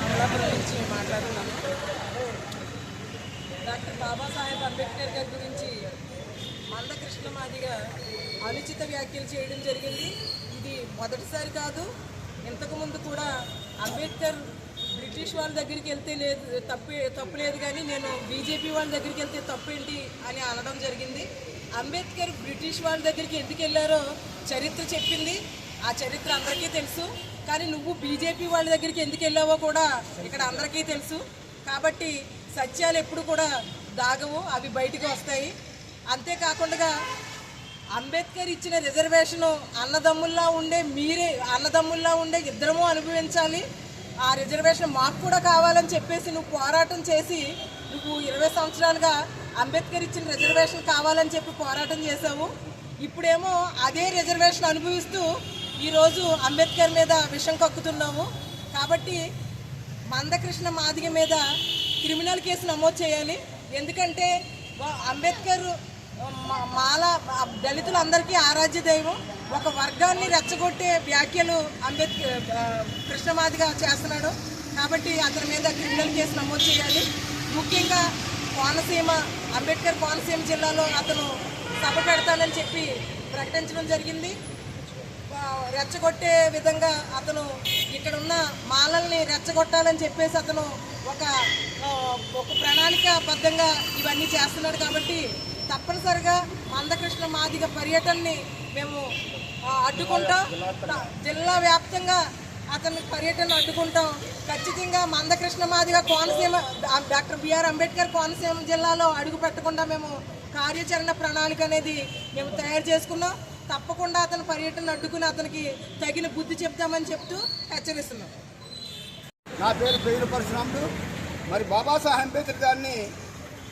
అమలాపురం నుంచి మాట్లాడుతున్నాను. డాక్టర్ బాబాసాహెబ్ అంబేద్కర్ గారి గురించి మందకృష్ణ మాదిగా అనుచిత వ్యాఖ్యలు చేయడం జరిగింది. ఇది మొదటిసారి కాదు. ఇంతకుముందు కూడా అంబేద్కర్ బ్రిటిష్ వాళ్ళ దగ్గరికి వెళ్తే లేదు తప్పు లేదు, కానీ నేను బీజేపీ వాళ్ళ దగ్గరికి వెళ్తే తప్పేంటి అని అనడం జరిగింది. అంబేద్కర్ బ్రిటిష్ వాళ్ళ దగ్గరికి ఎందుకు వెళ్ళారో చరిత్ర చెప్పింది. ఆ చరిత్ర అందరికీ తెలుసు. కానీ నువ్వు బీజేపీ వాళ్ళ దగ్గరికి ఎందుకు వెళ్ళావో కూడా ఇక్కడ అందరికీ తెలుసు. కాబట్టి సత్యాలు ఎప్పుడు కూడా దాగవు, అవి బయటకు వస్తాయి. అంతేకాకుండా అంబేద్కర్ ఇచ్చిన రిజర్వేషను అన్నదమ్ముల్లా ఉండే ఇద్దరము అనుభవించాలి. ఆ రిజర్వేషన్ మాకు కూడా కావాలని చెప్పేసి నువ్వు పోరాటం చేసి నువ్వు 20 సంవత్సరాలుగా అంబేద్కర్ ఇచ్చిన రిజర్వేషన్ కావాలని చెప్పి పోరాటం చేసావు. ఇప్పుడేమో అదే రిజర్వేషన్ అనుభవిస్తూ ఈరోజు అంబేద్కర్ మీద విషం కక్కుతున్నాము. కాబట్టి మందకృష్ణ మాదిగ మీద క్రిమినల్ కేసు నమోదు చేయాలి. ఎందుకంటే అంబేద్కర్ దళితులందరికీ ఆరాధ్య దైవం. ఒక వర్గాన్ని రెచ్చగొట్టే వ్యాఖ్యలు కృష్ణ మాదిగ చేస్తున్నాడు. కాబట్టి అతని మీద క్రిమినల్ కేసు నమోదు చేయాలి. ముఖ్యంగా అంబేద్కర్ కోనసీమ జిల్లాలో అతను సభ పెడతానని చెప్పి ప్రకటించడం జరిగింది. రెచ్చగొట్టే విధంగా అతను ఇక్కడ ఉన్న మాలల్ని రెచ్చగొట్టాలని చెప్పేసి అతను ఒక ప్రణాళికాబద్ధంగా ఇవన్నీ చేస్తున్నాడు. కాబట్టి తప్పనిసరిగా మందకృష్ణ మాదిగ పర్యటనని మేము అడ్డుకుంటాం. జిల్లా వ్యాప్తంగా అతని పర్యటన అడ్డుకుంటాం. ఖచ్చితంగా మందకృష్ణ మాదిగ కోనసీమ డాక్టర్ బిఆర్ అంబేద్కర్ కోనసీమ జిల్లాలో అడుగు పెట్టకుండా మేము కార్యాచరణ ప్రణాళిక అనేది మేము తయారు చేసుకున్నాం. తప్పకుండా అతని పర్యటన అడ్డుకుని అతనికి తగిన బుద్ధి చెప్తామని చెప్తూ హెచ్చరిస్తున్నాం. నా పేరు పరశురాముడు. మరి బాబాసాహెబ్ అంబేద్కర్ గారిని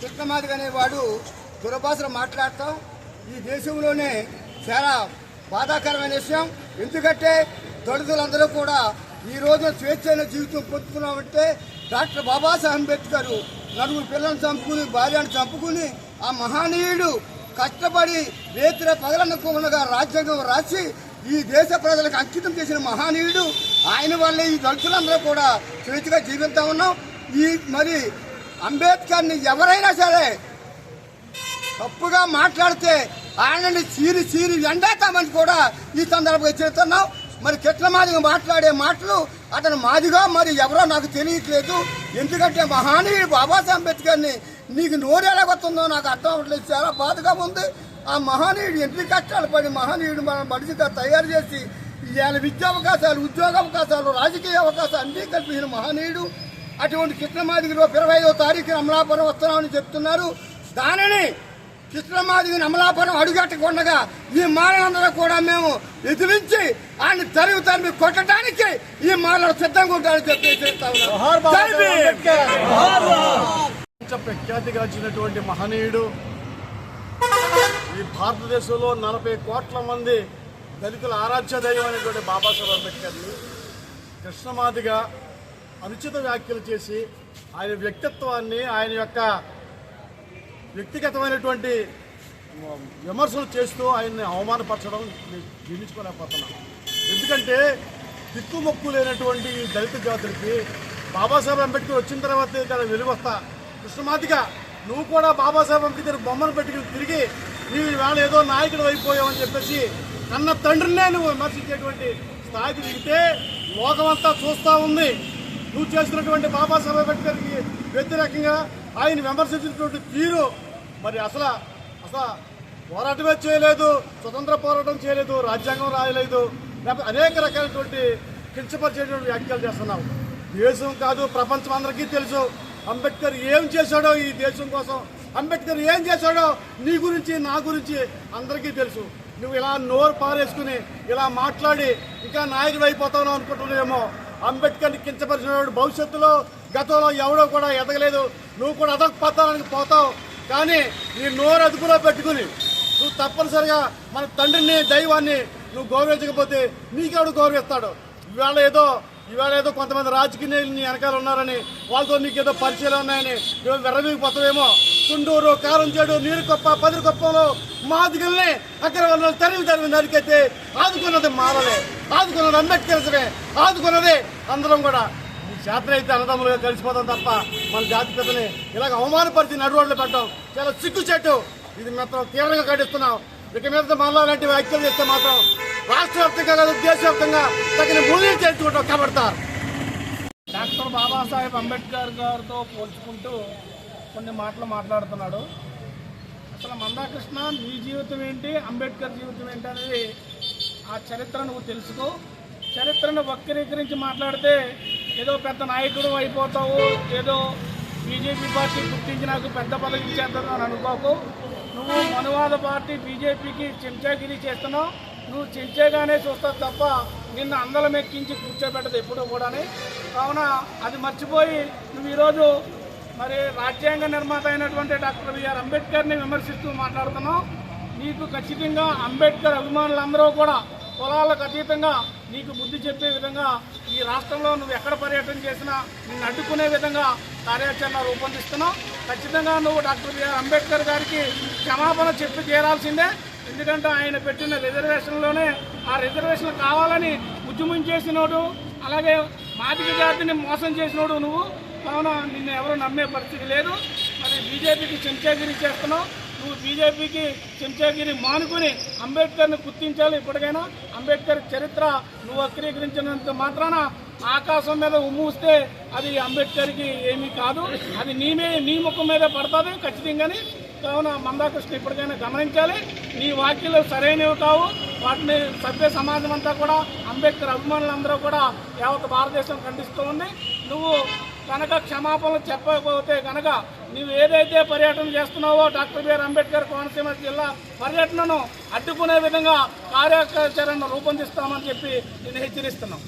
కృష్ణమాదిగ అనేవాడు దురభాషలు మాట్లాడతాం ఈ దేశంలోనే చాలా బాధాకరమైన విషయం. ఎందుకంటే దళితులందరూ కూడా ఈ రోజున స్వేచ్ఛైన జీవితం పొందుతున్నామంటే డాక్టర్ బాబాసాహెబ్ అంబేద్కర్ 4 పిల్లలను చంపుకుని భార్యను చంపుకుని ఆ మహనీయుడు కష్టపడి రేతిర పగలనుకోగా రాజ్యాంగం రాసి ఈ దేశ ప్రజలకు అంకితం చేసిన మహనీయుడు. ఆయన వల్లే ఈ దళితులందరూ కూడా స్వేచ్ఛగా జీవిస్తూ ఉన్నాం. మరి అంబేద్కర్ని ఎవరైనా సరే తప్పుగా మాట్లాడితే ఆయనని చీరి ఎండేస్తామని కూడా ఈ సందర్భంగా హెచ్చరిస్తున్నాం. మరి కృష్ణమాదిగా మాట్లాడే మాటలు అతను మాదిగా మరి ఎవరో నాకు తెలియట్లేదు. ఎందుకంటే మహానీయుడు బాబాసాహెబ్ అంబేద్కర్ని నీకు నోరు ఎలాగొస్తుందో నాకు అర్థం అవ్వట్లేదు. చాలా బాధగా ఉంది. ఆ మహనీయుడు ఎన్ని కష్టాలు పడి మహనీయుడు మన మనిషిగా తయారు చేసి ఇవాళ విద్యా అవకాశాలు, ఉద్యోగ అవకాశాలు, రాజకీయ అవకాశాలు అన్నీ కల్పించిన మహనీయుడు. అటువంటి కృష్ణమాదిగలో 25వ తారీఖున అమలాపురం వస్తున్నామని చెప్తున్నారు. దానిని కృష్ణమాదిగని అమలాపురం అడుగట్టకుండా ఈ మాలలందరూ కూడా మేము ఎదిరించి ఆయన తరిమి కొట్టడానికి ఈ మాలలు సిద్ధంగా ఉంటారని చెప్పి ప్రఖ్యాతిగాంచినటువంటి మహనీయుడు. ఈ భారతదేశంలో 40 కోట్ల మంది దళితుల ఆరాధ్య దైవం అనేటువంటి బాబాసాహెబ్ అంబేద్కర్ని కృష్ణమాదిగా అనుచిత వ్యాఖ్యలు చేసి ఆయన వ్యక్తిత్వాన్ని, ఆయన యొక్క వ్యక్తిగతమైనటువంటి విమర్శలు చేస్తూ ఆయన్ని అవమానపరచడం జీర్ణించుకోలేకపోతున్నాం. ఎందుకంటే దిక్కుమొక్కు లేనటువంటి ఈ దళిత జాతులకి బాబాసాహెబ్ అంబేద్కర్ వచ్చిన తర్వాతే కదా వెలుగొస్తా. కృష్ణమాదిగా నువ్వు కూడా బాబాసాహెబ్ అంబేద్కర్ బొమ్మను పెట్టుకుని తిరిగి నీవు ఇవాళ ఏదో నాయకుడు అయిపోయావని చెప్పేసి కన్న తండ్రినే నువ్వు విమర్శించేటువంటి స్థాయికి దిగితే లోకమంతా చూస్తూ ఉంది. నువ్వు చేస్తున్నటువంటి బాబాసాహెబ్ అంబేద్కర్కి వ్యతిరేకంగా ఆయన విమర్శించినటువంటి తీరు మరి అసలు పోరాటమే చేయలేదు, స్వతంత్ర పోరాటం చేయలేదు, రాజ్యాంగం రాయలేదు, లేకపోతే అనేక రకాలైనటువంటి కించపరిచేటువంటి వ్యాఖ్యలు చేస్తున్నావు. దేశం కాదు ప్రపంచం అందరికీ తెలుసు అంబేద్కర్ ఏం చేశాడో. ఈ దేశం కోసం అంబేద్కర్ ఏం చేశాడో నీ గురించి నా గురించి అందరికీ తెలుసు. నువ్వు ఇలా నోరు పారేసుకుని ఇలా మాట్లాడి ఇంకా నాయకుడు అయిపోతావు అనుకుంటున్నావేమో. అంబేద్కర్ని కించపరిచిన భవిష్యత్తులో గతంలో ఎవడో కూడా ఎదగలేదు. నువ్వు కూడా అదకపోతానికి పోతావు. కానీ నీ నోరు అదుపులో పెట్టుకుని నువ్వు తప్పనిసరిగా మన తండ్రిని, దైవాన్ని నువ్వు గౌరవించకపోతే నీకెవడు గౌరవిస్తాడు? ఇవాళ ఏదో ఇవాళ ఏదో కొంతమంది రాజకీయ నాయకులు నీ వెనకాల ఉన్నారని, వాళ్ళతో నీకు ఏదో పరిచయాలు ఉన్నాయని వెర్రవీగిపోతావేమో. తుండూరు, కారంచేడు, నీరుకొప్ప, పదిరికొప్పలో మాదిగల్ని అక్కడ వాళ్ళని తరిమి నరికైతే ఆదుకున్నది మాలలే, ఆదుకున్నది అంబేద్కర్సే, ఆదుకున్నది అందరం కూడా. ఈ శాతం అయితే అన్నదమ్ములుగా కలిసిపోతాం తప్ప మన జాతి పెద్దని ఇలాగ అవమానపరిచి నడు రోడ్లు పెట్టడం చాలా సిగ్గుచేటు. ఇది మాత్రం తీవ్రంగా ఖండిస్తున్నాం. ఇక మీద మళ్ళా లాంటి వ్యాఖ్యలు చేస్తే మాత్రం రాష్ట్ర వ్యాప్తంగా కాదు దేశవ్యాప్తంగా తగిన మూల్యం చేర్చుకుంటాం కబడతారు. డాక్టర్ బాబాసాహెబ్ అంబేద్కర్ గారితో పోల్చుకుంటూ కొన్ని మాటలు మాట్లాడుతున్నాడు. అసలు మందాకృష్ణ, నీ జీవితం ఏంటి, అంబేద్కర్ జీవితం ఏంటి అనేది ఆ చరిత్ర నువ్వు తెలుసుకో. చరిత్రను వక్రీకరించి మాట్లాడితే ఏదో పెద్ద నాయకుడు అయిపోతావు, ఏదో బీజేపీ పార్టీ గుర్తించి నాకు పెద్ద పదవి ఇచ్చేద్దాం అని అనుకోకు. నువ్వు మనువాద పార్టీ బీజేపీకి చెంచాగిరి చేస్తున్నావు. నువ్వు చెంచేగానే చూస్తావు తప్ప నిన్ను అందలం ఎక్కించి కూర్చోబెట్టదు ఎప్పుడు కూడాని. కావున అది మర్చిపోయి నువ్వు ఈరోజు మరి రాజ్యాంగ నిర్మాత అయినటువంటి డాక్టర్ బిఆర్ అంబేద్కర్ని విమర్శిస్తూ మాట్లాడుతున్నావు. నీకు ఖచ్చితంగా అంబేద్కర్ అభిమానులందరూ కూడా కులాలకు అతీతంగా నీకు బుద్ధి చెప్పే విధంగా ఈ రాష్ట్రంలో నువ్వు ఎక్కడ పర్యటన చేసినా నిన్ను అడ్డుకునే విధంగా కార్యాచరణ రూపొందిస్తున్నావు. ఖచ్చితంగా నువ్వు డాక్టర్ బిఆర్ అంబేద్కర్ గారికి క్షమాపణ చెప్పి తీరాల్సిందే. ఎందుకంటే ఆయన పెట్టిన రిజర్వేషన్లోనే ఆ రిజర్వేషన్ కావాలని ఉద్యమం చేసినోడు, అలాగే మాదిగ జాతిని మోసం చేసినోడు నువ్వు. కావున నిన్ను ఎవరు నమ్మే పరిస్థితి లేదు. మరి బీజేపీకి చెంచాగిరి చేస్తున్నావు. నువ్వు బీజేపీకి చెంచాగిరి మానుకుని అంబేద్కర్ని గుర్తించాలి. ఇప్పటికైనా అంబేద్కర్ చరిత్ర నువ్వు వక్రీకరించినంత మాత్రాన ఆకాశం మీద ఉమ్మూస్తే అది అంబేద్కర్కి ఏమీ కాదు, అది నీ ముఖం మీదే పడుతుంది ఖచ్చితంగాని. కావున మందాకృష్ణ ఇప్పటికైనా గమనించాలి. నీ వ్యాఖ్యలు సరైనవి కావు. వాటిని సభ్య సమాజం అంతా కూడా, అంబేద్కర్ అభిమానులందరూ కూడా యావత్ భారతదేశం ఖండిస్తూ ఉంది. నువ్వు కనుక క్షమాపణలు చెప్పకపోతే కనుక నువ్వు ఏదైతే పర్యటన చేస్తున్నావో డాక్టర్ బిఆర్ అంబేద్కర్ కోనసీమ జిల్లా పర్యటనను అడ్డుకునే విధంగా కార్యాచరణ రూపొందిస్తామని చెప్పి నేను హెచ్చరిస్తున్నాం.